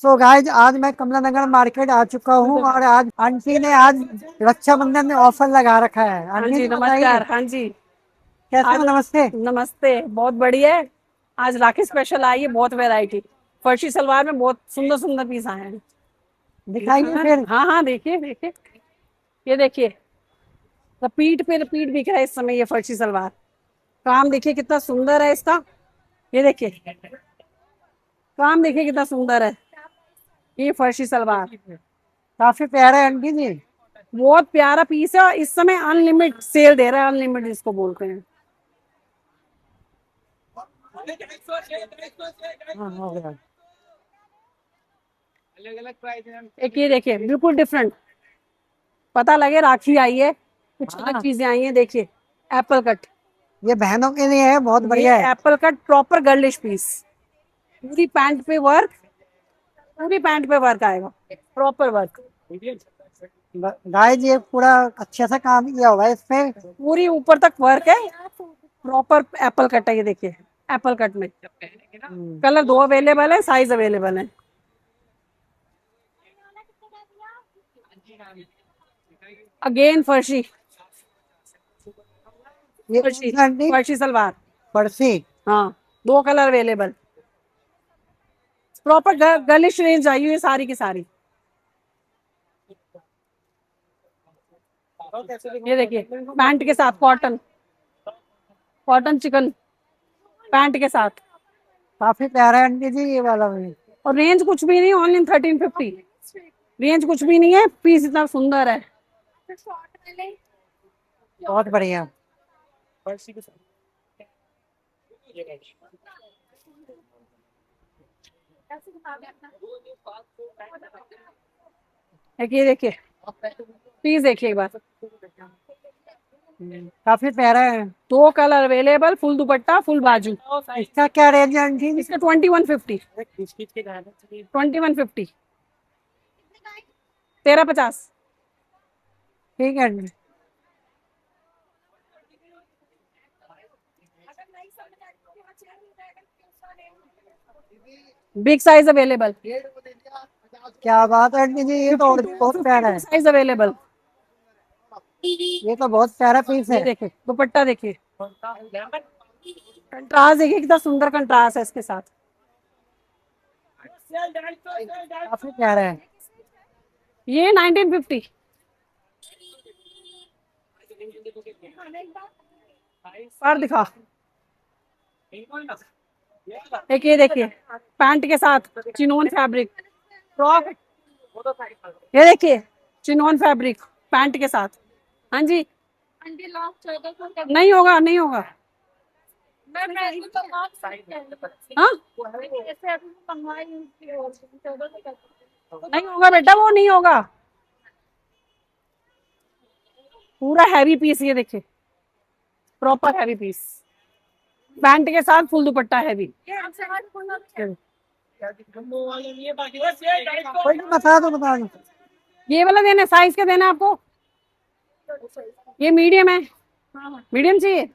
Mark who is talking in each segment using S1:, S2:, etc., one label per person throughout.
S1: So guys आज मैं कमला नगर market आ चुका हूँ और आज आंटी ने आज रक्षाबंधन में ऑफर लगा रखा है।
S2: हाँ
S1: आंटी
S2: जी,
S1: जी बताइए
S2: नमस्कार। हाँ जी।
S1: कैसे
S2: आज
S1: हो। नमस्ते।
S2: नमस्ते, बहुत बढ़िया है। आज राखी स्पेशल आई है, बहुत वैरायटी। फर्शी सलवार में बहुत सुंदर सुंदर पीस आए हैं।
S1: दिखाइए
S2: दिखाना है?
S1: फिर।
S2: हाँ हाँ, देखिए देखिए। ये देखिए, रिपीट पे रिपीट बिक रहा है इस समय ये फर्शी सलवार। काम देखिए कितना सुंदर है इसका। ये देखिए, काम देखिए कितना सुंदर है ये फर्शी सलवार।
S1: काफी प्यारा है आंटी जी।
S2: बहुत प्यारा पीस है और इस समय अनलिमिटेड सेल दे रहा है। अनलिमिटेड इसको बोलते हैं।
S1: हाँ हो गया।
S2: एक ये देखिए, बिल्कुल डिफरेंट। पता लगे राखी आई है, कुछ अलग
S1: हाँ
S2: चीजें आई हैं। देखिए, एप्पल कट।
S1: ये बहनों के लिए है, बहुत
S2: ये
S1: बढ़िया है।
S2: Apple cut proper girlish piece. पूरी पैंट पे वर्क, पूरी पैंट पे वर्क आएगा, प्रॉपर वर्क।
S1: गाइज ये पूरा अच्छे से काम किया हुआ है इस पे।
S2: पूरी ऊपर तक वर्क है। प्रॉपर एप्पल कट है ये देखिए। एप्पल कट में कलर दो अवेलेबल है, साइज अवेलेबल है। अगेन फर्शी।
S1: ये कौन
S2: फर्शी
S1: सा आंटी।
S2: फर्शी सलवार।
S1: पर्सी।
S2: हाँ, दो colour available. Proper girlish range आई हुई है सारी की सारी। ये देखिए, पैंट के साथ कॉटन, कॉटन चिकन पैंट के साथ।
S1: काफी प्यारा है आंटी जी ये वाला भी।
S2: और रेंज कुछ भी नहीं, ओनली 1350। रेंज कुछ भी नहीं है, पीस इतना सुंदर है।
S1: बहुत बढ़िया।
S2: एक ये देखिए, पीस देखिए एक बार।
S1: काफी प्यारा है।
S2: दो कलर अवेलेबल, फुल दुपट्टा फुल बाजू।
S1: इसका क्या रेंज है आंटी जी।
S2: इसका 2150। 2150। 1350।
S1: ठीक है आंटी।
S2: Big size available.
S1: क्या बात है आंटी जी, ये तो और भी बहुत प्यारा
S2: 52
S1: है।
S2: Size available.
S1: ये तो बहुत प्यारा पीस
S2: ये
S1: है।
S2: देखिए, दुपट्टा देखिए, कंट्रास्ट देखिए कितना सुंदर कंट्रास्ट है इसके साथ।
S1: काफी प्यारा है।
S2: ये 1950। पर दिखा। एक ये देखिए, पैंट के साथ चिनोन फैब्रिक फ्रॉक। ये देखिए, चिनोन फैब्रिक पैंट के साथ। हाँ जी। नहीं होगा, नहीं होगा। हाँ, नहीं होगा बेटा, वो नहीं होगा। पूरा हैवी पीस ये देखिए, प्रॉपर हैवी पीस। पैंट के साथ फुल दुपट्टा हैवी।
S1: कोई नहीं, बता दो बता दो।
S2: ये वाला देना, साइज क्या देना आपको? ये मीडियम है, मीडियम चाहिए।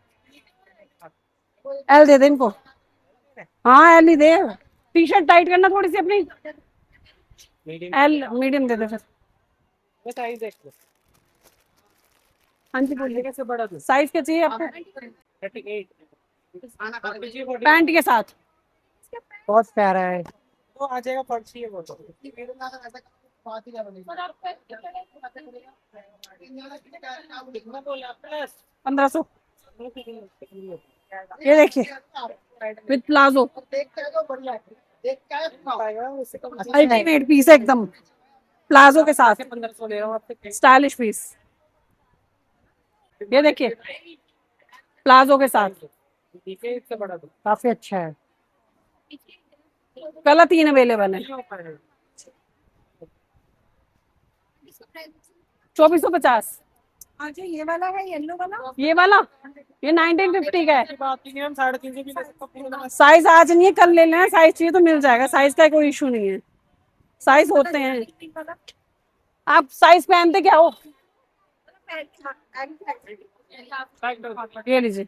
S2: एल दे दे इनको। हाँ, एल ही दे। टी शर्ट टाइट करना थोड़ी सी अपनी। एल मीडियम दे दे फिर। हाँ जी बोलिए, कैसे बड़ा साइज क्या चाहिए आपको? पैंट के साथ।
S1: बहुत प्यारा है।
S2: 1500। ये देखिए, विथ प्लाजो। अल्टीमेट पीस है एकदम, प्लाजो के साथ। Stylish piece. ये देखिए, प्लाजो के साथ।
S1: काफी अच्छा है।
S2: कलर 3 अवेलेबल है। 2450।
S3: अच्छा, ये वाला है येलो वाला।
S2: ये वाला, ये 1950 का है। साइज आज नहीं है, कल ले लेना। साइज चाहिए तो मिल जाएगा, साइज का कोई इशू नहीं है। साइज होते हैं। आप साइज पहनते क्या हो? ये लीजिए,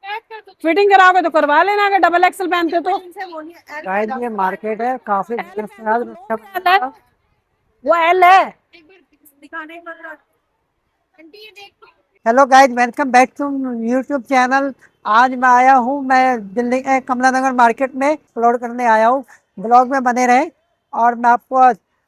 S2: फिटिंग कराओगे तो करवा लेना, अगर डबल एक्सल पहनते हो तो।
S3: इनसे बोलिए
S1: गाइस ये मार्केट है काफी
S2: वो एल है।
S3: एक बार दिखाने एक बार आंटी ये देख लो।
S1: Hello guys, welcome back to YouTube channel. आज मैं आया हूँ, मैं दिल्ली के कमला नगर मार्केट में एक्सप्लोर करने आया हूँ। ब्लॉग में बने रहे और मैं आपको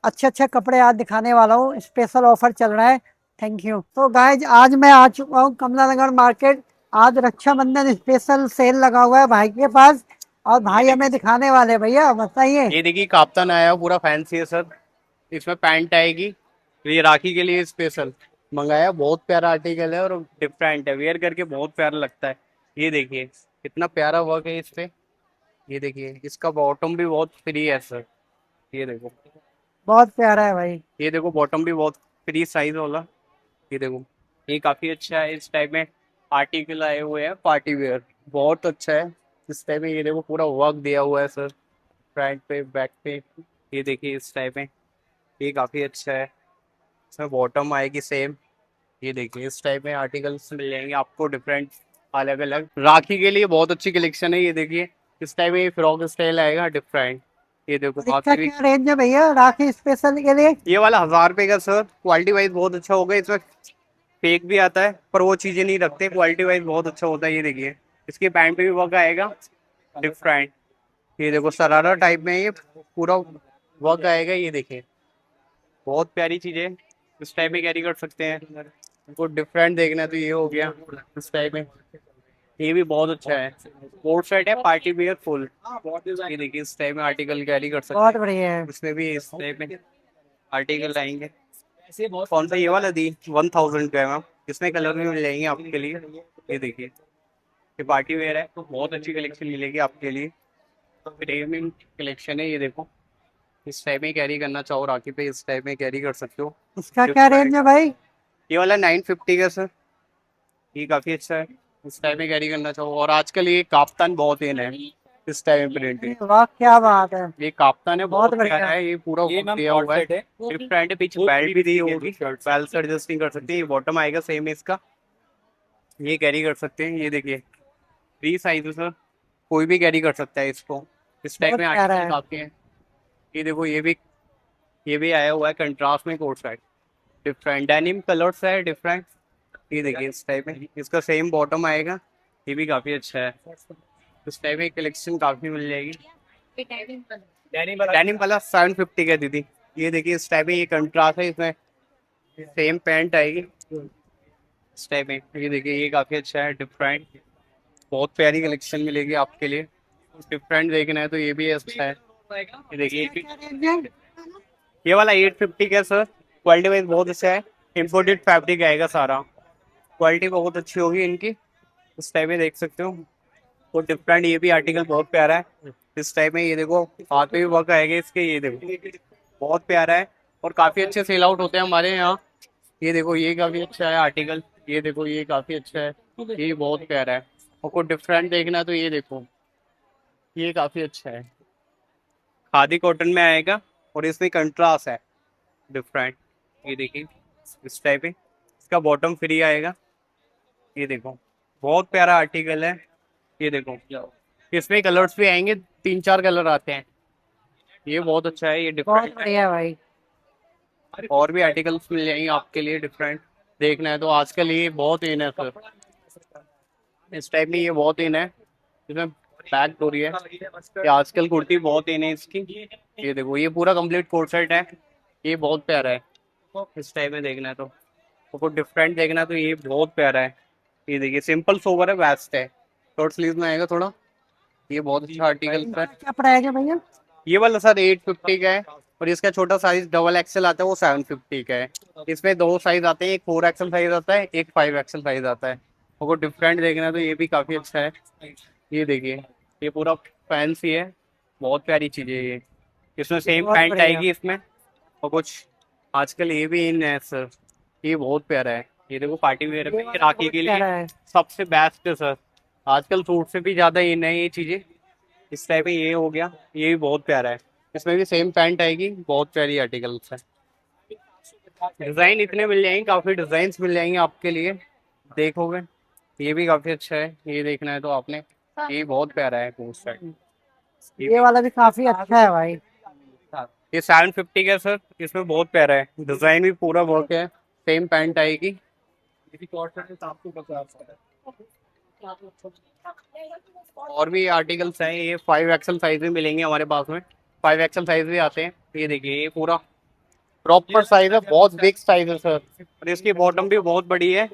S1: अच्छे अच्छे कपड़े आज दिखाने वाला हूँ। स्पेशल ऑफर चल रहा है। Thank you. तो गाइज आज मैं आ चुका हूँ कमला नगर मार्केट। आज रक्षाबंधन स्पेशल सेल लगा हुआ है भाई के पास, और भाई हमें दिखाने वाले हैं। भैया बताइए।
S4: ये देखिए काफ्तान आया है, पूरा फैंसी है सर। इसमें पैंट आएगी, ये राखी के लिए स्पेशल मंगाया। बहुत प्यारा आर्टिकल है और डिफरेंट है, वेयर करके बहुत प्यारा लगता है। ये देखिए कितना प्यारा वर्क है इस पे। ये देखिए इसका बॉटम भी बहुत फ्री है सर। ये देखो,
S1: बहुत प्यारा है भाई।
S4: ये देखो बॉटम भी बहुत फ्री साइज वाला। ये देखो, ये काफी अच्छा है। इस टाइप में आर्टिकल आए हुए हैं पार्टी वेयर, बहुत अच्छा है इस टाइप में। ये देखो पूरा वर्क दिया हुआ है सर, फ्रंट पे बैक पे। ये देखिए इस टाइप में, ये काफी अच्छा है। इसमें बॉटम आएगी सेम। ये देखिए इस टाइप में आर्टिकल्स मिल जाएंगे आपको डिफरेंट, अलग अलग। राखी के लिए बहुत अच्छी कलेक्शन है। ये देखिए इस टाइप में ये फ्रॉक स्टाइल आएगा डिफरेंट। ये देखो
S1: इसका
S4: काफी।
S1: क्या रेंज है भैया राखी स्पेशल के लिए?
S4: ये वाला 1000 रुपए का सर। क्वालिटी वाइज बहुत अच्छा होगा। इसमें फेक भी आता है पर वो चीजें नहीं रखते, क्वालिटी वाइज बहुत अच्छा होता है। ये देखिए इसके पैंट पे भी वर्क आएगा डिफरेंट। ये देखो शरारा टाइप में ये पूरा वर्क आएगा। ये देखिए बहुत प्यारी चीज है, इस टाइप में कैरी कर सकते हैं। को डिफरेंट देखना है तो ये हो गया इस टाइप में। ये भी बहुत अच्छा है, कोट सेट है पार्टी वियर फुल। ये देखिए इस टाइप में आर्टिकल कैरी कर सकते
S1: बहुत
S4: हैं।
S1: बढ़िया है।
S4: उसमें भी इस टाइप में आर्टिकल आएंगे। कौन सा? ये वाला दी 1000 का है मैम। इसमें कलर भी मिल जाएंगे आपके लिए। ये देखिए ये पार्टी वेयर है तो बहुत अच्छी कलेक्शन मिलेगी आपके लिए। प्रीमियम कलेक्शन है। ये देखो इस टाइप में कैरी करना चाहो राखी पे, इस टाइप में कैरी कर सकते हो।
S1: इसका क्या रेंज है भाई?
S4: ये वाला 950 का सर। ये काफी अच्छा है, इस टाइप में कैरी करना चाहो। और आजकल ये काफ्तान बहुत इन है इस टाइप में प्रिंटेड।
S1: वाह क्या बात है।
S4: ये काफ्तान है,
S1: बहुत
S4: बहुत
S1: बढ़िया
S4: प्यारा है। ये पूरा दिया हुआ है डिफरेंट है। पीछे बेल्ट भी दी होगी, बेल्ट से एडजस्ट नहीं कर सकते। ये बॉटम आएगा सेम इसका, ये कैरी कर सकते हैं। ये देखिए फ्री साइज है सर, कोई भी कैरी कर सकता है इसको। इस टाइप
S1: बहुत
S4: में
S1: प्यारा
S4: आर्टिकल
S1: है।
S4: काफी है। ये देखो ये भी आया हुआ है कंट्रास्ट में coat set, different denim colours है डिफरेंट। ये देखिए इस टाइप में इसका सेम बॉटम आएगा। ये भी काफी अच्छा है। इस टाइप में कलेक्शन काफी मिल जाएगी। डेनिम वाला 750 का दीदी। ये देखिए इस टाइप में ये कंट्रास्ट है, इसमें सेम पैंट आएगी इस टाइप में। ये देखिए ये काफी अच्छा है डिफरेंट, बहुत प्यारी कलेक्शन मिलेगी आपके लिए। डिफरेंट देखना है तो ये भी अच्छा है। ये देखिए
S1: क्या रेंज है?
S4: ये वाला 850 का सर। क्वालिटी वाइज बहुत अच्छा है, इम्पोर्टेड फैब्रिक आएगा सारा। क्वालिटी बहुत अच्छी होगी इनकी, इस टाइप में देख सकते हो। तो डिफरेंट ये भी आर्टिकल बहुत प्यारा है इस टाइप में। ये देखो हाथ में भी वर्क आएगा इसके। ये देखो बहुत प्यारा है और काफी अच्छे सेल आउट होते हैं हमारे यहाँ। ये देखो ये काफी अच्छा है आर्टिकल। ये देखो ये काफी अच्छा है, ये बहुत प्यारा है। और कुछ डिफरेंट देखना है तो ये देखो ये काफी अच्छा है, खादी कॉटन में आएगा और इसमें कंट्रास्ट है डिफरेंट। ये देखिए इस टाइप में इसका बॉटम फ्री आएगा। ये देखो बहुत प्यारा आर्टिकल है। ये देखो इसमें कलर्स भी आएंगे, 3-4 कलर आते हैं। ये बहुत अच्छा है, ये
S1: बहुत
S4: डिफरेंट है।
S1: बढ़िया भाई।
S4: और भी आर्टिकल्स मिल जाएंगे आपके लिए डिफरेंट देखना है तो। आजकल ये बहुत इन है सर, इस टाइप में ये बहुत इन है। इसमें बैक हो रही है, ये आजकल कुर्ती बहुत इन है इसकी। ये देखो ये पूरा कंप्लीट कोट सेट है, ये बहुत प्यारा है। इस टाइप में देखना है तो कुछ डिफरेंट देखना है तो ये बहुत प्यारा है। ये देखिए सिंपल सोवर है, वेस्ट है, शॉर्ट स्लीव में आएगा थोड़ा। ये बहुत अच्छा आर्टिकल है।
S1: क्या प्राइस है भैया?
S4: ये वाला सर 850 का है और इसका छोटा साइज डबल एक्सएल आता है, वो 750 का है। इसमें 2 साइज आते हैं, एक 4 XL साइज आता है, एक 5 XL साइज आता है। और डिफरेंट देखना है तो ये भी काफी अच्छा है। ये देखिए ये पूरा फैंसी है, बहुत प्यारी चीज है ये। इसमें सेम
S1: बहुत
S4: पैंट
S1: बढ़िया।
S4: आएगी इसमें। और कुछ आजकल ये भी इन है सर, ये बहुत प्यारा है। ये देखो पार्टी वेयर में राखी के लिए
S1: प्यारा है।
S4: सबसे बेस्ट है सर। आजकल सूट से भी ज्यादा इन है ये चीजें। इस टाइप में ये हो गया, ये भी बहुत प्यारा है। इसमें भी सेम पैंट आएगी, बहुत प्यारी आर्टिकल्स है। डिजाइन इतने मिल जाएंगे, काफी डिजाइन मिल जाएंगे आपके लिए, देखोगे ये भी काफी अच्छा है, ये देखना है तो आपने, ये बहुत प्यारा है कोट सेट।
S1: ये वाला भी काफी अच्छा है भाई।
S4: ये 750 का है सर, इसमें बहुत प्यारा है, डिजाइन भी पूरा वर्क है, सेम पैंट आएगी। और भी आर्टिकल्स हैं, ये 5XL साइज में मिलेंगे हमारे पास में, 5XL साइज भी आते हैं। ये देखिए ये पूरा प्रॉपर साइज है, बहुत बिग साइज है सर, और इसकी बॉटम भी बहुत बड़ी है।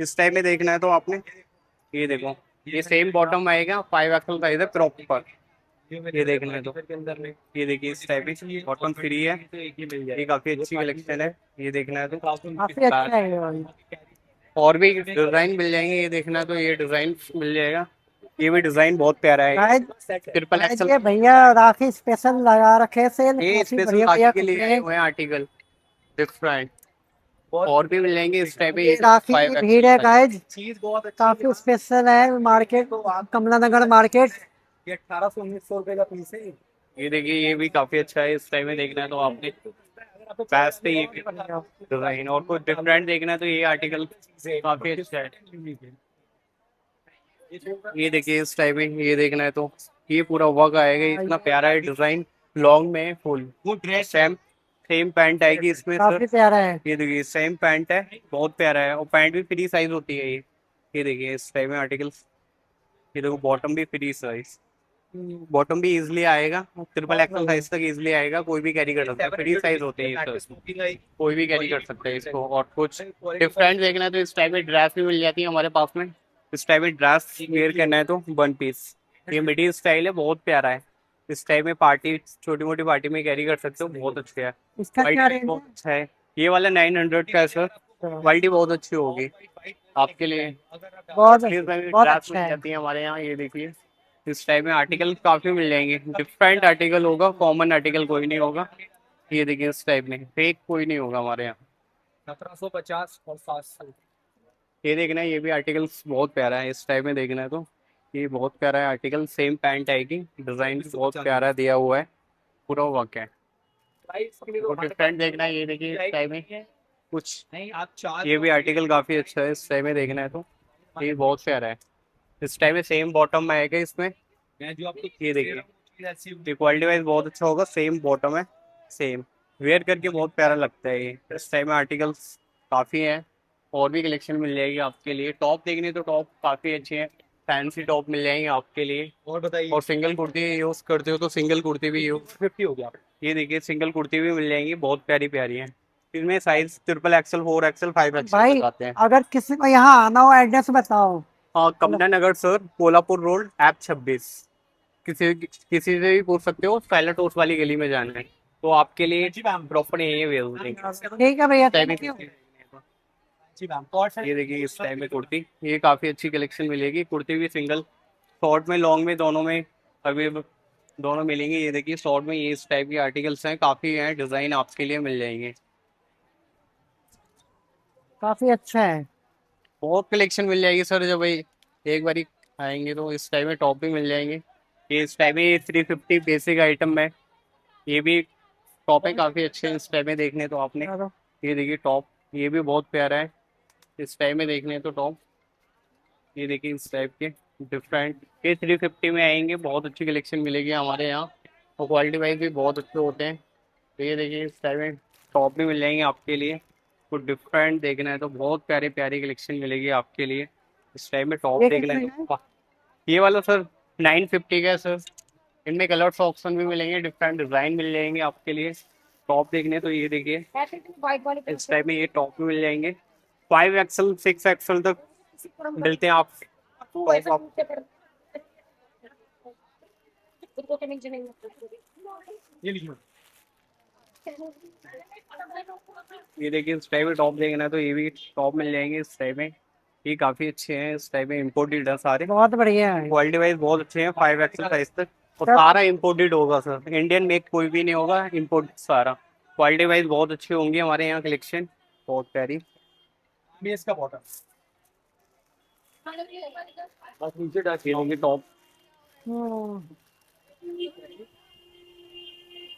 S4: इस टाइप में देखना है तो आपने, ये देखो ये सेम बॉटम आएगा, 5XL साइज है प्रॉपर। ये देखना है तो ये देखिए इस टाइप की बॉटम फ्री है, ये काफी अच्छी कलेक्शन है। ये देखना है तो
S1: काफी अच्छा है ये भाई।
S4: और भी डिजाइन मिल जाएंगे, ये देखना है तो ये डिजाइन मिल जाएगा, ये भी डिजाइन बहुत प्यारा है।
S1: गाइस,
S4: ट्रिपल
S1: गाइस
S4: एक्सल,
S1: ये भैया राखी स्पेशल लगा रखे सेल,
S4: ये
S1: काफी
S4: स्पेशल
S1: बढ़िया बढ़िया
S4: राखी के लिए
S1: कपड़े
S4: आए
S1: हैं।
S4: हुए हैं आर्टिकल डिफरेंट, और भी मिल जाएंगे इस टाइप
S1: ये
S4: में।
S1: राखी की भीड़ है
S4: 5XL
S1: गाइस, काफी स्पेशल है मार्केट, कमला नगर मार्केट।
S5: ये 1800-1900 रुपए का पीस है।
S4: ये देखिए ये भी काफी अच्छा है, इस टाइप में देखना है तो आपने बेस्ट है ये भी डिजाइन, और कुछ डिफरेंट देखना है तो ये आर्टिकल काफी अच्छा है। ये देखिए इस टाइप में, ये देखना है तो ये पूरा वर्क आएगा, इतना प्यारा है डिजाइन, लॉन्ग में फुल सेम, सेम पैंट आएगी इसमें सर।
S1: काफी प्यारा है।
S4: ये देखिए सेम पैंट है, बहुत प्यारा है, और पैंट भी फ्री साइज होती है ये देखिए इस टाइप में आर्टिकल्स। ये देखो बॉटम भी फ्री साइज, बॉटम भी इजिली आएगा, ट्रिपल एक्सल साइज तक इजिली आएगा, कोई भी कैरी कर सकता है, फ्री साइज होते हैं ये सर, कोई भी कैरी कर सकता है इसको। और कुछ डिफरेंट देखना है तो इस टाइप में ड्रेस भी मिल जाती है हमारे पास में, इस टाइप में ड्रेस वेयर करना है तो 1 पीस, ये मिडी स्टाइल है, बहुत प्यारा है। इस टाइप में पार्टी, छोटी मोटी पार्टी में कैरी कर सकते हो, बहुत अच्छा है।
S1: इसका क्या
S4: क्वालिटी
S1: रेंज
S4: बहुत
S1: है?
S4: अच्छा है, ये वाला 900 का है सर, क्वालिटी बहुत अच्छी होगी आपके लिए।
S1: बहुत
S4: ड्रेस
S1: बहुत अच्छा
S4: मिल
S1: है।
S4: जाती है हमारे यहाँ, ये देखिए इस टाइप में आर्टिकल काफी मिल जाएंगे, डिफरेंट आर्टिकल होगा, कॉमन आर्टिकल कोई नहीं होगा। ये देखिए इस टाइप में फेक कोई नहीं होगा हमारे यहाँ।
S5: 1750 और 700।
S4: ये देखना है, ये भी आर्टिकल्स बहुत प्यारा है, इस टाइप में देखना है तो ये बहुत प्यारा है आर्टिकल, सेम पैंट आएगी, डिजाइन बहुत प्यारा दिया हुआ है, पूरा वर्क है। डिफरेंट देखना है, ये देखिए इस टाइप में कुछ,
S5: नहीं आप 4
S4: ये भी आर्टिकल काफी अच्छा है, इस टाइप में देखना है तो ये बहुत प्यारा है। इस टाइप में सेम बॉटम आएगा इसमें,
S5: मैं जो आपको
S4: ये देखिए क्वालिटी वाइज बहुत अच्छा होगा, सेम बॉटम है, सेम वेयर करके बहुत प्यारा लगता है ये। इस टाइम में आर्टिकल्स काफ़ी हैं, और भी कलेक्शन मिल जाएगी आपके लिए। टॉप देखने तो टॉप काफ़ी अच्छे हैं, फैंसी टॉप मिल जाएंगे आपके लिए।
S5: और बताइए।
S4: और सिंगल कुर्ती यूज़ करते हो तो सिंगल कुर्ती भी यूज,
S5: 50 हो गया।
S4: ये देखिए सिंगल कुर्ती भी मिल जाएंगी, बहुत प्यारी प्यारी हैं। इसमें size triple axle, 4XL, 5XL
S1: भाई
S4: तक आते हैं।
S1: अगर किसी को यहाँ आना हो एड्रेस बताओ।
S4: हाँ, कमला नगर सर, कोल्हापुर रोड, ऐप 26। किसी से भी पूछ सकते हो, स्टाइलर टोस्ट वाली गली में जाना है तो आपके लिए प्रॉपर यही भेज देंगे।
S1: ठीक है भैया,
S4: टाइप
S1: थैंक
S4: में
S1: यू।
S5: जी मैम। कौन सा?
S4: ये देखिए इस टाइप में कुर्ती, ये काफ़ी अच्छी कलेक्शन मिलेगी, कुर्ती भी सिंगल, शॉर्ट में, लॉन्ग में, दोनों में अभी दोनों मिलेंगे। ये देखिए शॉर्ट में ये इस टाइप के आर्टिकल्स हैं, काफ़ी हैं, डिज़ाइन आपके लिए मिल जाएंगे,
S1: काफी अच्छा है।
S4: बहुत कलेक्शन मिल जाएगी सर। जब भाई एक बारी आएंगे तो इस टाइप में टॉप भी मिल जाएंगे। ये इस टाइप में 350 बेसिक आइटम में, ये भी टॉप है, काफ़ी अच्छे हैं इस टाइप में देखने तो आपने।
S1: चलो।
S4: ये देखिए टॉप, ये भी बहुत प्यारा है इस टाइप में देखने तो टॉप। ये देखिए इस टाइप के डिफरेंट, ये 350 में आएंगे, बहुत अच्छी कलेक्शन मिलेगी हमारे यहाँ, और क्वालिटी वाइज भी बहुत अच्छे होते हैं। तो ये देखिए इस टाइप में टॉप भी मिल जाएंगे आपके लिए, कुछ डिफरेंट देखना है तो बहुत प्यारी प्यारी कलेक्शन मिलेगी आपके लिए। इस टाइप में टॉप
S1: ये
S4: देखना है
S1: कितने
S4: तो ये वाला सर 950 का है सर। इनमें कलर्स ऑप्शन भी मिलेंगे, डिफरेंट डिज़ाइन मिल जाएंगे आपके लिए। टॉप देखने तो ये देखिए इस टाइप में ये टॉप भी मिल जाएंगे, 5XL, 6XL तक मिलते हैं आप टॉप आप।
S5: ये लीजिए।
S4: ये देखिए इस टाइप में टॉप देखना है तो ये भी टॉप मिल जाएंगे इस टाइप में, ये काफ़ी अच्छे हैं, इस टाइप में इम्पोर्टेड है सारे,
S1: बहुत बढ़िया है।
S4: क्वालिटी वाइज बहुत अच्छे हैं, 5XL साइज तक, और
S1: सर-
S4: सारा इम्पोर्टेड होगा सर, इंडियन मेक कोई भी नहीं होगा, इम्पोर्टेड सारा। क्वालिटी वाइज बहुत अच्छी होंगी हमारे यहाँ कलेक्शन, बहुत प्यारी।
S5: बेस का बॉटम।
S4: बस नीचे टच ये होंगे टॉप।
S1: हम्म,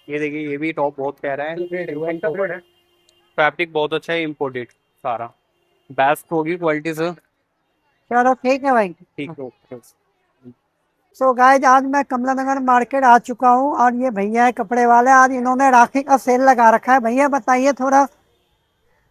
S4: ये देखिए ये भी टॉप बहुत प्यारा है,
S5: है।
S4: फैब्रिक बहुत अच्छा है, इम्पोर्टेड सारा, बेस्ट होगी क्वालिटी सर।
S1: चलो ठीक है भाई।
S4: ठीक है, ओके।
S1: सो गाइज आज मैं कमला नगर मार्केट आ चुका हूँ और ये भैया है कपड़े वाले, आज इन्होंने राखी का सेल लगा रखा है। भैया बताइए थोड़ा।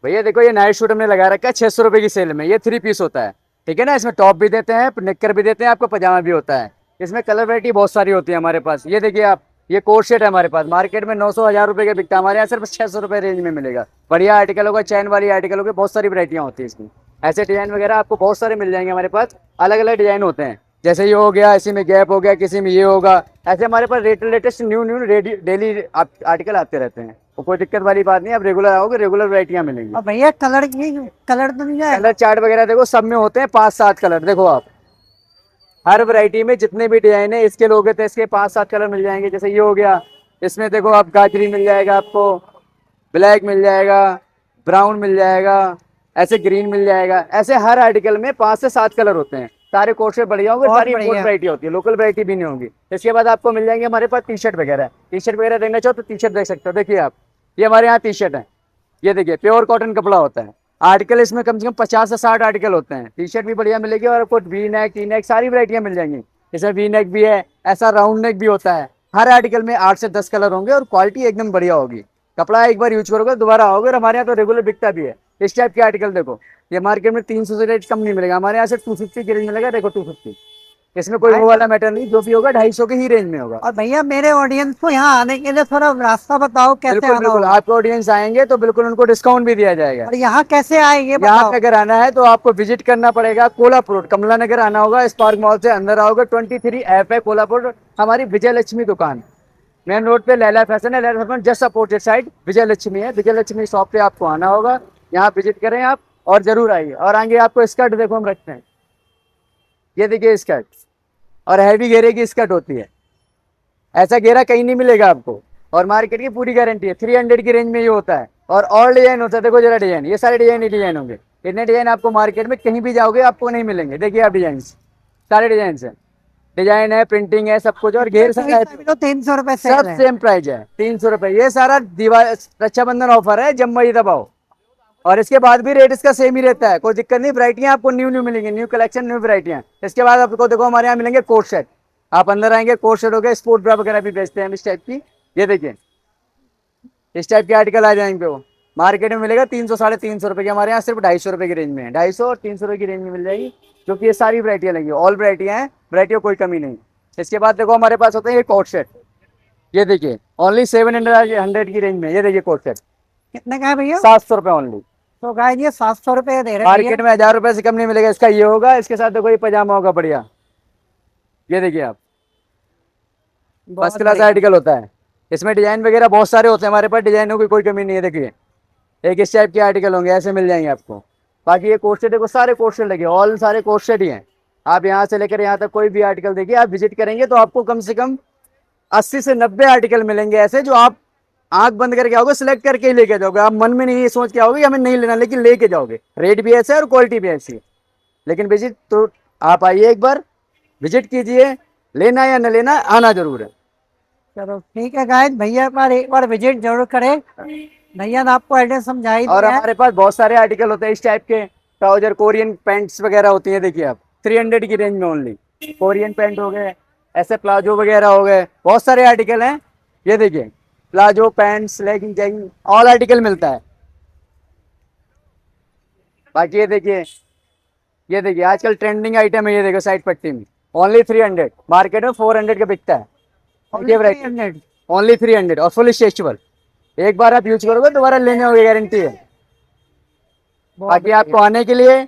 S6: भैया देखो ये नाइट सूट हमने लगा रखा है 600 रुपए की सेल में। ये 3 पीस होता है, ठीक है ना। इसमें टॉप भी देते हैं, निक्कर भी देते हैं, आपको पजामा भी होता है। इसमें कलर वैरायटी बहुत सारी होती है हमारे पास। ये देखिए आप, ये कोट सेट है हमारे पास, मार्केट में 900 1000 रुपए का बिकता है, हमारे यहाँ सिर्फ 600 रुपए रेंज में मिलेगा। बढ़िया आर्टिकल होगा, चैन वाली आर्टिकल होगी, बहुत सारी वरायटियाँ होती है इसमें। ऐसे डिजाइन वगैरह आपको बहुत सारे मिल जाएंगे हमारे पास। अलग अलग डिजाइन होते हैं, जैसे ये हो गया, इसी में गैप हो गया, किसी में ये होगा। ऐसे हमारे पास लेटेस्ट न्यू डेली आर्टिकल आते रहते हैं। तो कोई दिक्कत वाली बात नहीं, आप रेगुलर आओगे, रेगुलर वरायटियाँ मिलेंगी।
S1: और भैया कलर की, कलर तो नहीं है?
S6: कलर चार्ट वगैरह देखो, सब में होते हैं 5-7 कलर। देखो आप, हर वैरायटी में जितने भी डिजाइन है, इसके लोगे तो इसके 5-7 कलर मिल जाएंगे। जैसे ये हो गया, इसमें देखो आप, गाजरी मिल जाएगा आपको, ब्लैक मिल जाएगा, ब्राउन मिल जाएगा, ऐसे ग्रीन मिल जाएगा। ऐसे हर आर्टिकल में 5 से 7 कलर होते हैं। सारे कोट से बढ़िया होंगे,
S1: बहुत
S6: सारी इम्पोर्ट
S1: बढ़िया।
S6: वैरायटी होती है, लोकल वैरायटी भी नहीं होगी। इसके बाद आपको मिल जाएंगे हमारे पास टी शर्ट वगैरह। टी शर्ट वगैरह देखना चाहो तो टी शर्ट देख सकते हो। देखिए आप, ये हमारे यहाँ टी शर्ट है, ये देखिए प्योर कॉटन कपड़ा होता है। आर्टिकल इसमें कम से कम 50 से 60 आर्टिकल होते हैं। टी शर्ट भी बढ़िया मिलेगी और आपको वी नेक, टी नेक सारी वैरायटियां मिल जाएंगी। इसमें वी नेक भी है, ऐसा राउंड नेक भी होता है। हर आर्टिकल में 8 से 10 कलर होंगे और क्वालिटी एकदम बढ़िया होगी। कपड़ा एक बार यूज करोगे दोबारा आओगे, और हमारे यहाँ तो रेगुलर बिकता भी है। इस टाइप के आर्टिकल देखो, ये मार्केट में 300 से रेट कम नहीं मिलेगा, हमारे यहाँ से 250 की रेंज मिलेगा। देखो 250, इसमें कोई वो वाला मैटर नहीं, जो भी होगा 250 के ही रेंज में होगा।
S1: और भैया मेरे ऑडियंस को यहाँ आने के लिए थोड़ा रास्ता बताओ, कैसे
S6: बिल्कुल
S1: आना
S6: बिल्कुल,
S1: होगा?
S6: आपके ऑडियंस आएंगे तो बिल्कुल उनको डिस्काउंट भी दिया जाएगा।
S1: और यहाँ कैसे आएंगे
S6: यहाँ
S1: बताओ?
S6: पे अगर आना है तो आपको विजिट करना पड़ेगा कोल्हापुर, कमला नगर आना होगा। स्पार्क मॉल से अंदर आओगे, 23 ऐप है कोल्हापुर, हमारी विजय लक्ष्मी दुकान मेन रोड पे लैला फैशन है। Laila fashion just opposite side Vijay Lakshmi है। विजय लक्ष्मी शॉप पे आपको आना होगा, यहाँ विजिट करें आप और जरूर आइए। और आगे आपको स्कर्ट देखो हम रखते हैं, ये देखिए स्कर्ट, और हैवी घेरे की स्कर्ट होती है। ऐसा घेरा कहीं नहीं मिलेगा आपको, और मार्केट की पूरी गारंटी है। 300 की रेंज में ये होता है, और डिजाइन होता है। देखो जरा डिजाइन, ये सारे डिजाइन ही डिजाइन होंगे। इतने डिजाइन आपको मार्केट में कहीं भी जाओगे आपको नहीं मिलेंगे। देखिए आप डिजाइन, सारे डिजाइन है, डिजाइन है, प्रिंटिंग है, सब कुछ। और घेर सारा है,
S1: तो 300 रुपए से
S6: सब सेम प्राइस है, 300 रुपए। ये सारा दिवाली रक्षाबंधन ऑफर है, जब मई दबाओ। और इसके बाद भी रेट इसका सेम ही रहता है, कोई दिक्कत नहीं। वैरायटियां आपको न्यू मिलेंगी, न्यू कलेक्शन, न्यू वैरायटियां। इसके बाद आपको देखो हमारे यहाँ मिलेंगे कोट सेट। आप अंदर आएंगे, कोट सेट हो गए, स्पोर्ट ब्रा वगैरह भी बेचते हैं इस टाइप की। ये देखिए इस टाइप के आर्टिकल आ जाएंगे, वो मार्केट में मिलेगा 300 350 रुपए की, हमारे यहाँ सिर्फ 250 रुपए की रेंज में है। 250 और 300 रुपए की रेंज में मिल जाएगी, क्योंकि ये सारी वैरायटियां लगेगी, ऑल वैरायटियां हैं, वैरायटियों कोई कमी नहीं। इसके बाद देखो हमारे पास होते हैं ये कोट सेट, ये देखिए ओनली 700 की रेंज में। ये देखिए कोट सेट
S1: कितने का है भैया?
S6: 700 रुपए ओनली।
S1: तो गाइस ये 700 रुपए दे रहे हैं
S6: मार्केट में 1000 रुपए से कम नहीं मिलेगा। इसका ये होगा, इसके साथ देखो ये पजामा होगा बढ़िया। ये देखिए आप, फर्स्ट क्लास आर्टिकल होता है। इसमें डिजाइन वगैरह बहुत सारे होते हैं हमारे पास, डिजाइनों की कोई कमी नहीं है। देखिए एक इस टाइप के आर्टिकल होंगे, ऐसे मिल जाएंगे आपको। बाकी ये कोट सेट देखो, सारे कोट सेट लगे, ऑल सारे कोट सेट ही हैं। आप यहाँ से लेकर यहाँ तक कोई भी आर्टिकल देखिए, आप विजिट करेंगे तो आपको कम से कम 80 से 90 आर्टिकल मिलेंगे ऐसे, जो आप आंख बंद करके आओगे, सिलेक्ट करके ही लेके जाओगे। आप मन में नहीं ये सोच के आओगे हमें नहीं लेना, लेकिन लेके जाओगे। रेट भी ऐसा है और क्वालिटी भी ऐसी है। लेकिन विजिट तो आप आइए, एक बार विजिट कीजिए, लेना या न लेना आना जरूर है।
S1: चलो ठीक है गाइस, भैया पर एक बार विजिट जरूर करें। भैया ने आपको एड्रेस समझाई
S6: और
S1: दिया है।
S6: हमारे पास बहुत सारे आर्टिकल होते हैं इस टाइप के, ट्राउजर, कोरियन पैंट्स वगैरह होती हैं। देखिए आप 300 की रेंज में ओनली कोरियन पैंट हो गए, ऐसे प्लाजो वगैरह हो गए, बहुत सारे आर्टिकल हैं। ये देखिए palazzo, pants, legging, jegging, all article मिलता है। बाकी ये देखिए आजकल ट्रेंडिंग आइटम है, ये देखो साइड पट्टी में ओनली 300, मार्केट में 400 का बिकता है। ये वैरायटी
S1: 300।
S6: ओनली 300 और फुल स्ट्रेचेबल। एक बार आप यूज करोगे दोबारा लेने होगी, गारंटी है। बाकी आपको आने के लिए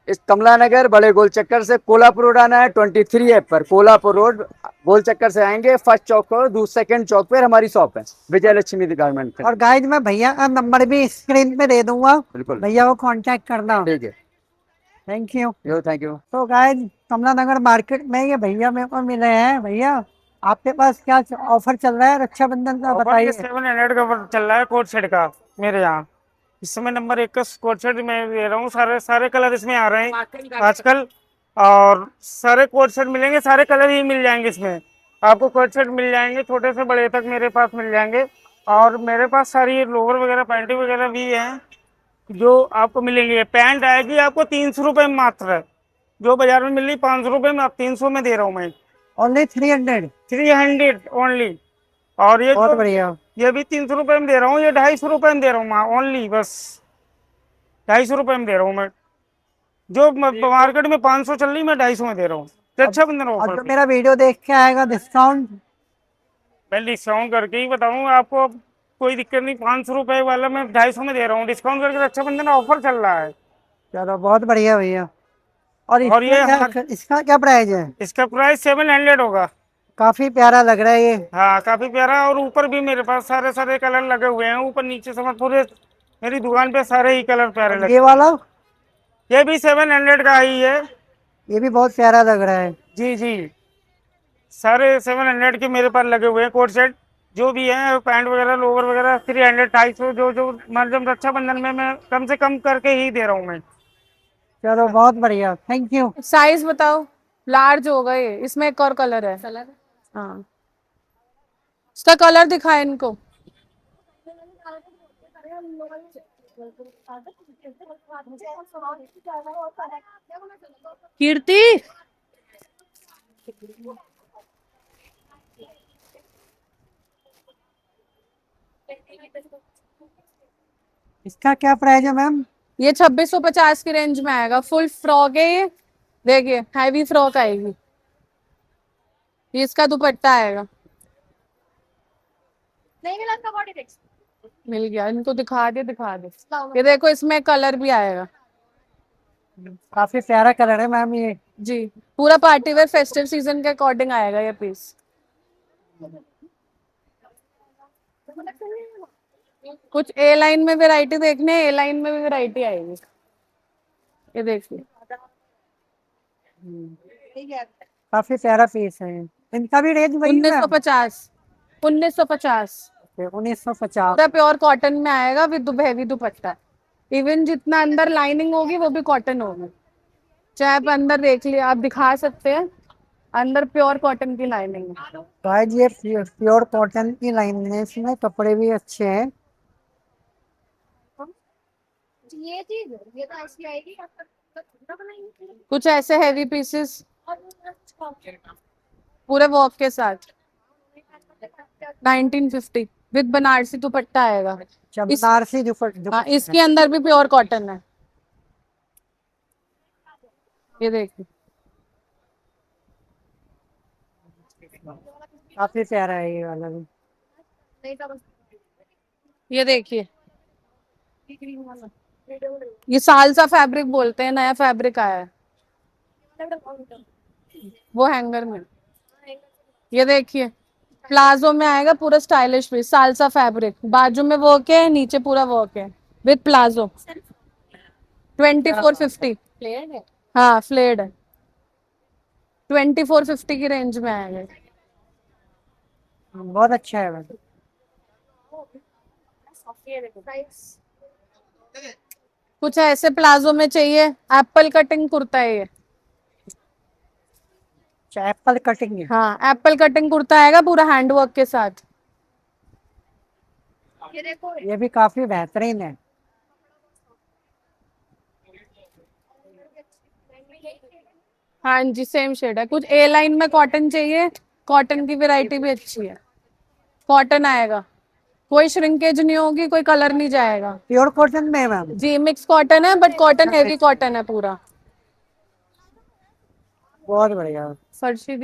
S6: इस कमला नगर बड़े गोल चक्कर से कोल्हापुर रोड आना है। 23 ऐप पर कोल्हापुर रोड गोल चक्कर से आएंगे, फर्स्ट चौक पर, सेकंड चौक पर हमारी शॉप है, विजय लक्ष्मी गारमेंट।
S1: और गाइस मैं भैया का नंबर भी स्क्रीन पे दे दूंगा,
S6: बिल्कुल,
S1: भैया को कांटेक्ट करना।
S6: ठीक है,
S1: थैंक यू।
S6: Thank you.
S1: तो गाइस कमला नगर मार्केट में ये भैया मेरे को मिले हैं। भैया आपके पास क्या ऑफर चल रहा है रक्षाबंधन का, बताइए।
S5: 700 का ऑफर चल रहा है कोट सेट का मेरे यहाँ। इस समय नंबर 1 का कोट सेट मैं दे रहा हूँ, सारे कलर इसमें आ रहे हैं आजकल, और सारे कोट सेट मिलेंगे, सारे कलर ही मिल जाएंगे इसमें। आपको कोट सेट मिल जाएंगे, छोटे से बड़े तक मेरे पास मिल जाएंगे। और मेरे पास सारी लोअर वगैरह, पैंटी वगैरह भी हैं, जो आपको मिलेंगे। पैंट आएगी आपको 300 रुपये में मात्र, जो बाजार में मिल रही 500 रुपये में, आप 300 में दे रहा हूँ मैं।
S1: ओनली 300।
S5: 300 ओनली। और ये
S1: बहुत
S5: जो
S1: बढ़िया।
S5: ये भी 300 रुपये में दे रहा हूँ, ये 250 रुपये में दे रहा हूँ मैं ओनली, बस 250 रुपये में दे रहा हूँ मैं। जो मार्केट में 500 चल रही, मैं 250 में दे रहा हूँ। रक्षाबंधन
S1: और
S5: ऑफर
S1: जो मेरा वीडियो देख के आएगा डिस्काउंट?
S5: मैं डिस्काउंट करके ही बताऊँ आपको, कोई दिक्कत नहीं। 500 रुपये वाला मैं 250 में दे रहा हूँ डिस्काउंट करके, रक्षाबंधन ऑफर चल रहा है।
S1: चलो बहुत बढ़िया भैया। और
S5: और ये
S1: इसका क्या प्राइस है?
S5: इसका प्राइस 700 होगा।
S1: काफी प्यारा लग रहा है ये।
S5: हाँ काफी प्यारा। और ऊपर भी मेरे पास सारे सारे कलर लगे हुए हैं, ऊपर नीचे समझ पूरे मेरी दुकान पे सारे ही कलर प्यारे
S1: और
S5: लगे।
S1: ये वाला?
S5: ये भी 700 का ही है।
S1: ये भी बहुत प्यारा लग रहा है।
S5: जी जी, सारे 700 के मेरे पास लगे हुए हैं कोट सेट, जो भी है पैंट वगैरह लोवर वगैरह 300 250, जो मतलब रक्षाबंधन में मैं कम से कम करके ही दे रहा हूँ मैं।
S1: चलो बहुत बढ़िया, थैंक यू।
S2: साइज बताओ। लार्ज होगा ये, इसमें एक और कलर है। हाँ, इसका कलर दिखाए इनको। कीर्ति,
S1: इसका क्या प्राइस है मैम?
S2: ये 2650 की रेंज में आएगा। फुल फ्रॉक है ये, देखिए हैवी फ्रॉक आएगी। ये इसका दुपट्टा आएगा।
S3: नहीं मिला इसका बॉडी टेक्स।
S2: मिल गया, इनको दिखा दे दिखा दे। ये देखो इसमें कलर भी आएगा।
S1: काफी प्यारा कलर है मैम ये।
S2: जी, पूरा पार्टी वेयर फेस्टिव सीजन के अकॉर्डिंग आएगा ये पीस। कुछ ए लाइन में वैरायटी देखने, ए लाइन में भी वैरायटी आएगी। ये देखिए,
S1: काफी प्यारा पीस है। इनका भी रेंज वही है?
S2: 1950। 1950
S1: 1950।
S2: पूरा प्योर कॉटन में आएगा विद हैवी दुपट्टा। इवन जितना अंदर लाइनिंग होगी वो भी कॉटन होगी। चाहे आप अंदर देख लिया, आप दिखा सकते हैं, अंदर प्योर कॉटन की लाइनिंग है।
S1: गाइस ये प्योर कॉटन की लाइन है, इसमें कपड़े भी अच्छे हैं।
S3: ये चीज ये तो ऐसी आएगी।
S2: कुछ ऐसे हैवी पीसेस पूरे वर्क के साथ 1950 विद बनारसी दुपट्टा आएगा।
S1: बनारसी
S2: हाँ, इसके अंदर भी प्योर कॉटन है। ये देखिए,
S1: काफी प्यारा है ये वाला भी।
S2: ये देखिए, ये सालसा फैब्रिक बोलते हैं, नया फैब्रिक आया है वो हैंगर में। ये देखिए, प्लाजो में आएगा पूरा स्टाइलिश पीस, सालसा फैब्रिक, बाजू में वर्क है, नीचे पूरा वर्क है विद प्लाजो। 2450। हाँ फ्लेड है। 2450 की रेंज में आएगा।
S1: बहुत अच्छा है मैम।
S2: कुछ ऐसे प्लाजो में चाहिए, एप्पल कटिंग कुर्ता है ये।
S1: एप्पल कटिंग है।
S2: हाँ, एप्पल कटिंग कुर्ता आएगा पूरा हैंडवर्क के साथ।
S3: ये देखो
S1: ये भी काफी बेहतरीन है।
S2: हाँ जी, सेम शेड है। कुछ ए लाइन में कॉटन चाहिए, कॉटन की वैरायटी भी अच्छी है। कॉटन आएगा, कोई श्रिंकेज नहीं होगी, कोई कलर नहीं जाएगा।
S1: प्योर कॉटन में है मैम?
S2: जी, मिक्स कॉटन है, बट कॉटन हैवी कॉटन है पूरा।
S1: बहुत बढ़िया।
S2: फर्शी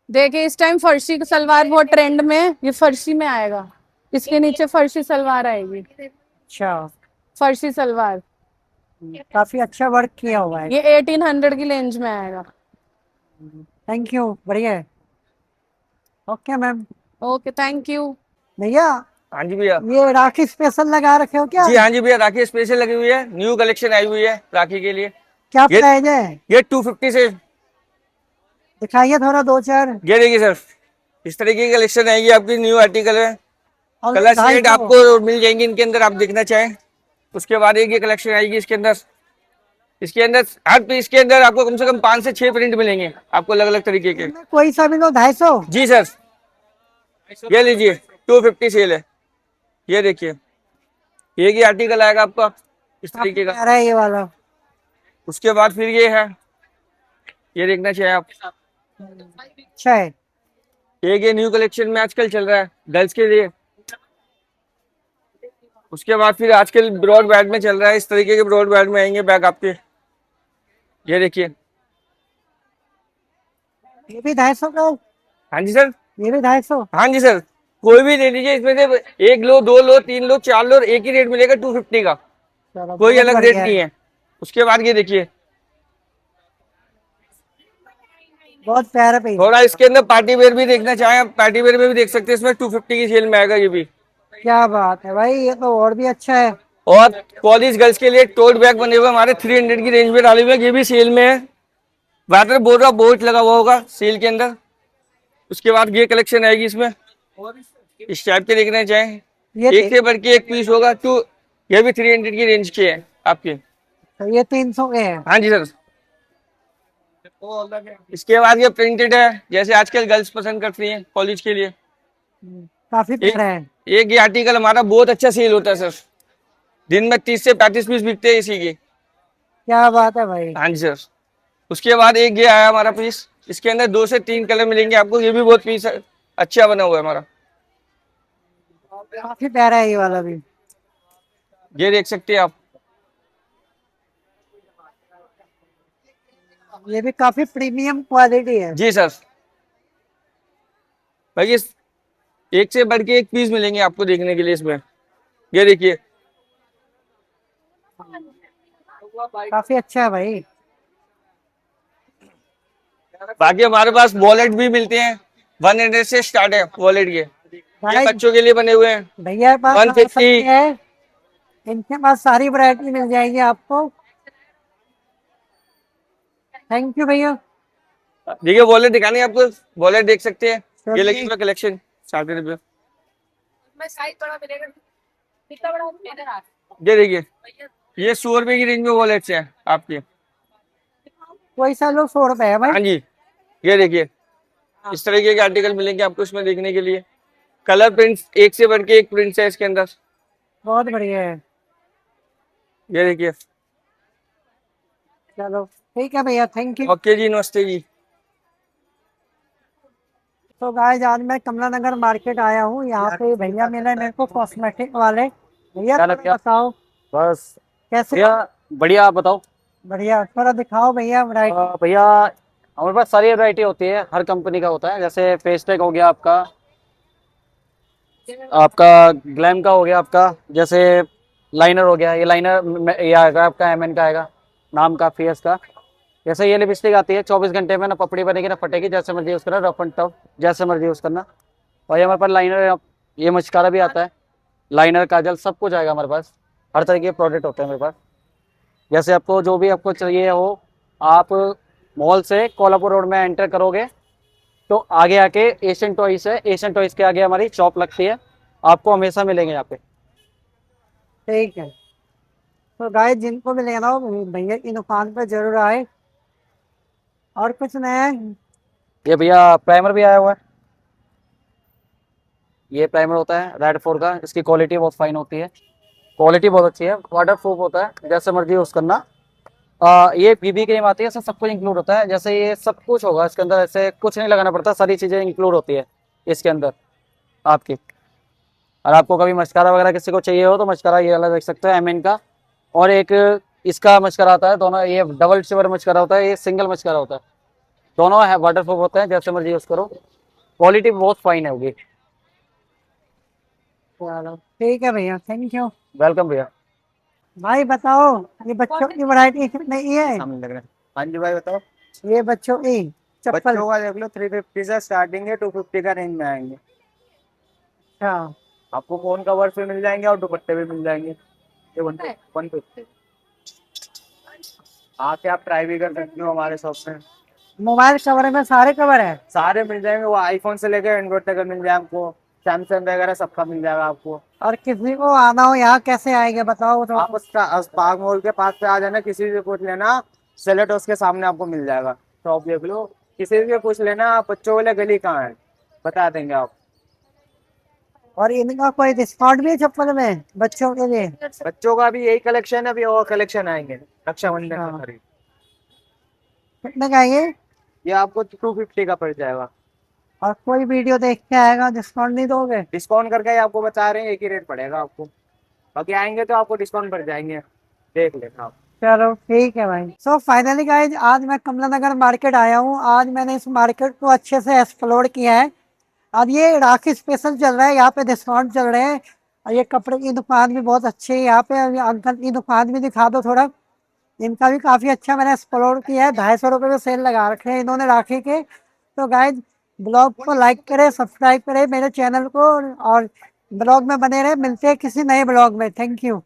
S2: देखिए, इस टाइम फर्शी का सलवार बहुत ट्रेंड में है, ये फर्शी में आएगा। इसके नीचे फर्शी सलवार आएगी।
S1: अच्छा,
S2: फर्शी सलवार
S1: काफी अच्छा वर्क किया हुआ है।
S2: ये 1800 की रेंज में आएगा।
S1: थैंक यू, बढ़िया है। Okay ma'am.
S2: Okay, thank you
S1: भैया।
S6: हाँ जी भैया।
S1: ये राखी स्पेशल लगा रखे हो क्या?
S6: जी हाँ जी भैया, राखी स्पेशल लगी हुई है, न्यू कलेक्शन आई हुई है राखी के लिए।
S1: क्या प्राइस है?
S6: ये 250 से।
S1: दिखाइए थोड़ा दो चार।
S6: ये देखिए सर, इस तरीके की कलेक्शन आएगी आपकी, न्यू आर्टिकल है।
S1: और
S6: कलर
S1: ढाई
S6: शेड
S1: सौ।
S6: आपको मिल जाएंगे इनके अंदर, आप देखना चाहें। उसके बाद एक ये कलेक्शन आएगी इसके अंदर। इसके अंदर हर पीस के अंदर आपको कम से कम 5 से 6 प्रिंट मिलेंगे आपको, अलग अलग तरीके के।
S1: कोई सा भी लो 250।
S6: जी सर, ये लीजिए 250 सेल है। ये देखिए,
S7: एक ही आर्टिकल आएगा आपका इस तरीके का।
S1: प्यारा है ये वाला।
S7: उसके बाद फिर ये है, ये देखना चाहिए आप,
S1: अच्छा है।
S7: एक ये न्यू कलेक्शन में आजकल चल रहा है गर्ल्स के लिए। उसके बाद फिर आजकल ब्रॉड बैग में चल रहा है, इस तरीके के ब्रॉड बैग में आएंगे बैग आपके। ये देखिए,
S1: ये भी 250 का?
S7: हाँ जी सर,
S1: ये भी 250?
S7: हाँ जी सर, कोई भी ले लीजिए इसमें से, एक लो, दो लो, तीन लो, चार लो, एक ही रेट मिलेगा 250 का,
S1: चलो,
S7: कोई
S1: बहुत
S7: अलग रेट
S1: बढ़िया
S7: नहीं है। उसके बाद ये देखिए,
S1: बहुत प्यारा पीस।
S7: थोड़ा इसके अंदर पार्टी वेयर भी देखना चाहें, पार्टी वेयर में भी देख सकते हैं, इसमें 250 की सेल में आएगा ये भी।
S1: क्या बात है भाई, ये तो और भी अच्छा है।
S7: और कॉलेज गर्ल्स के लिए टोट बैग बने हुए हमारे 300 की रेंज में डाले हुए हैं, ये भी सेल में है। वाटर बोर्ड का बोर्ड लगा हुआ होगा सेल के अंदर। उसके बाद ये कलेक्शन आएगी इसमें, इस टाइप के देखना चाहें,
S1: ये
S7: एक से बढ़ के एक पीस होगा। तो ये भी 300 की रेंज के है आपके।
S1: तो ये 300 के हैं।
S7: हाँ जी सर। इसके बाद ये प्रिंटेड है, जैसे आजकल गर्ल्स पसंद करती हैं कॉलेज के लिए।
S1: काफी प्यारा है।
S7: एक ये आर्टिकल हमारा बहुत अच्छा सेल होता है सर, दिन में 30 से 35 पीस बिकते हैं इसी के।
S1: क्या बात है भाई।
S7: हाँ जी सर। उसके बाद एक ये आया हमारा पीस, इसके अंदर 2 से 3 कलर मिलेंगे आपको, ये भी बहुत पीस अच्छा बना हुआ है हमारा।
S1: काफी प्यारा है ये वाला भी।
S7: ये देख सकते हैं आप,
S1: ये भी काफी प्रीमियम क्वालिटी है।
S7: जी सर। भाई एक से बढ़ के एक पीस मिलेंगे आपको देखने के लिए इसमें। ये देखिए,
S1: काफी अच्छा है भाई।
S7: बाकी हमारे पास वॉलेट भी मिलते हैं, 100 से स्टार्ट है वॉलेट के। ये
S1: भाई
S7: बच्चों के लिए बने हुए हैं,
S1: भैया के पास आ
S7: 150।
S1: सकते हैं, इनके पास सारी वैरायटी मिल जाएगी आपको। थैंक यू भैया।
S7: देखिए वॉलेट दिखाने आपको, वॉलेट देख सकते हैं। ये
S1: चलिए।
S7: लगी हुआ कलेक्शन 60 रुपये।
S3: मैं साइज बड़ा मिलेगा, कितना बड़ा मिलेगा?
S7: ये देखिए, ये 100 रुपए की रेंज में वॉलेट्स हैं आपके।
S1: कोई सा लो 100 रुपए है भाई।
S7: हाँ जी, ये देखिए, इस तरीके के आर्टिकल मिलेंगे आपको इसमें देखने के लिए। कलर प्रिंट्स एक से बढ़ के एक प्रिंट्स है इसके अंदर।
S1: बहुत बढ़िया है।
S7: ये देखिए।
S1: चलो ठीक है भैया, थैंक यू।
S7: ओके जी, नमस्ते जी।
S1: तो गाइस आज मैं कमला नगर मार्केट आया हूँ, यहाँ पे भैया मिले मेरे को कॉस्मेटिक वाले। भैया
S6: क्या
S1: थोड़ा
S6: लग गया?
S1: बताओ
S6: बस
S1: कैसे।
S6: भैया बढ़िया, आप बताओ।
S1: बढ़िया, थोड़ा दिखाओ भैया वैरायटी।
S6: भैया हमारे पास सारी वैरायटी होती है, हर कंपनी का होता है। जैसे फेस पैक हो गया आपका, आपका ग्लैम का हो गया आपका, जैसे लाइनर हो गया, ये लाइनर ये आएगा आपका एमएन का आएगा नाम का, फेस का। जैसे ये लिपस्टिक आती है 24 घंटे में, ना पपड़ी बनेगी ना फटेगी, जैसे मर्जी यूज़ करना, रफ एंड टफ जैसे मर्जी यूज़ करना। और ये हमारे पास लाइनर, ये मस्कारा भी आता है, लाइनर काजल सब कुछ आएगा हमारे पास। हर तरह के प्रोडक्ट होते हैं मेरे पास। जैसे आपको जो भी आपको चाहिए हो, आप मॉल से कोल्हापुर रोड में एंटर करोगे तो आगे आके एशियन टॉयज है, एशियन टॉयज के आगे हमारी शॉप लगती है, आपको हमेशा मिलेंगे यहाँ पे।
S1: ठीक है, तो गाइस जिनको भी लेना हो भैया की दुकान पर जरूर आए। और कुछ नया है?
S6: ये भैया प्राइमर भी आया हुआ है, ये प्राइमर होता है रेड 4 का, इसकी क्वालिटी बहुत फाइन होती है, क्वालिटी बहुत अच्छी है, वाटर प्रूफ होता है, जैसे मर्जी यूज़ करना। ये बीबी क्रीम आती है, इसमें सब कुछ इंक्लूड होता है। जैसे ये सब कुछ होगा इसके अंदर, ऐसे कुछ नहीं लगाना पड़ता, सारी चीज़ें इंक्लूड होती है इसके अंदर आपकी। और आपको कभी मस्कारा वगैरह किसी को चाहिए हो तो मस्कारा ये वाला देख सकते हो एमएन का, और एक इसका मस्कारा आता है, दोनों ये डबल शिवर मस्कारा होता है, ये सिंगल मस्कारा होता है, दोनों है वाटर प्रूफ होते हैं, जैसे मर्जी यूज़ करो, क्वालिटी बहुत फाइन है होगी।
S1: चलो ठीक है भैया, थैंक यू।
S6: वेलकम भैया।
S1: भाई बताओ ये बच्चों की वैरायटी कितनी की है?
S7: सामने लग रहा है। हाँ जी भाई बताओ।
S1: ये बच्चों की चप्पल।
S7: बच्चों का देख लो 350 से स्टार्टिंग है, 250 का रेंज में आएंगे।
S1: अच्छा,
S7: आपको फोन कवर्स भी मिल जाएंगे और दुपट्टे भी मिल जाएंगे। ये 150 आके आप ट्राई भी कर सकते हो हमारे शॉप में।
S1: मोबाइल कवर में सारे कवर है?
S7: सारे मिल जाएंगे, वो आईफोन से लेकर एंड्रॉइड तक मिल जाए आपको, सैमसंग वगैरह सबका मिल जाएगा आपको।
S1: और किसी को आना हो यहाँ कैसे आएंगे बताओ तो।
S7: आप स्पार्क मॉल के पास पे आ जाना, किसी से पूछ लेना, सेलेटोस के सामने आपको मिल जाएगा। शॉप देख लो, किसी से पूछ लेना आप बच्चों वाले गली कहाँ है, बता देंगे आप।
S1: और इनका कोई डिस्काउंट भी है चप्पल में बच्चों के लिए?
S6: बच्चों का भी यही कलेक्शन है, अभी और कलेक्शन आएंगे रक्षाबंधन का
S1: हाँ।
S6: खरीद।
S1: कितने का है
S6: ये आपको 250 का पड़ जाएगा।
S1: और कोई वीडियो देख के आएगा डिस्काउंट नहीं दोगे?
S6: डिस्काउंट करके ही आपको बता रहे हैं, एक ही रेट पड़ेगा आपको, बाकी आएंगे तो आपको डिस्काउंट पड़ जाएंगे, देख लेना आप।
S1: चलो ठीक है भाई। सो फाइनली गाइज आज मैं कमला नगर मार्केट आया हूँ। आज मैंने इस मार्केट को अच्छे से एक्सप्लोर किया है। और ये राखी स्पेशल चल रहा है, यहाँ पे डिस्काउंट चल रहे हैं। और ये कपड़े की दुकान भी बहुत अच्छी है यहाँ पे। ये अंकल की दुकान भी दिखा दो थोड़ा, इनका भी काफ़ी अच्छा मैंने एक्सप्लोर किया है। 250 रुपये में सेल लगा रखे हैं इन्होंने राखी के। तो गाइज ब्लॉग को लाइक करें, सब्सक्राइब करें मेरे चैनल को, और ब्लॉग में बने रहे। मिलते हैं किसी नए ब्लॉग में। Thank you.